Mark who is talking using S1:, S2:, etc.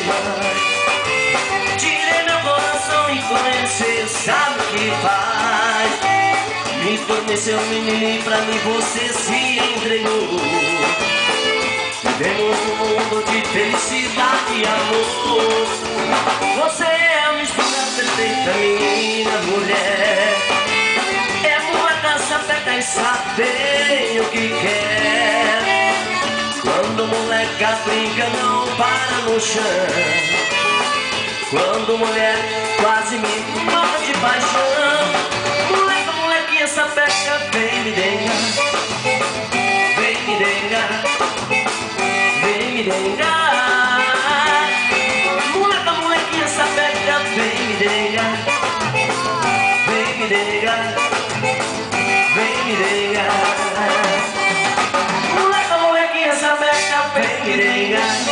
S1: mais. Tirei meu coração e conhecer, sabe o que faz? Me tornei seu menino e pra mim você se entregou. Vivemos um mundo de felicidade e amor. Você é a mistura perfeita, menina, mulher. É moleca, sapeca e sabe o que quer. Quando moleca brinca, não para no chão. Quando mulher quase me mata de paixão. Moleca, molequinha, sapeca, vem me dengar. Vem me dengar. Vem me dengar. Moleca, molequinha, sapeca, vem me dengar. Vem me dengar. Vem me dengar. Moleca, molequinha, sapeca, vem me dengar.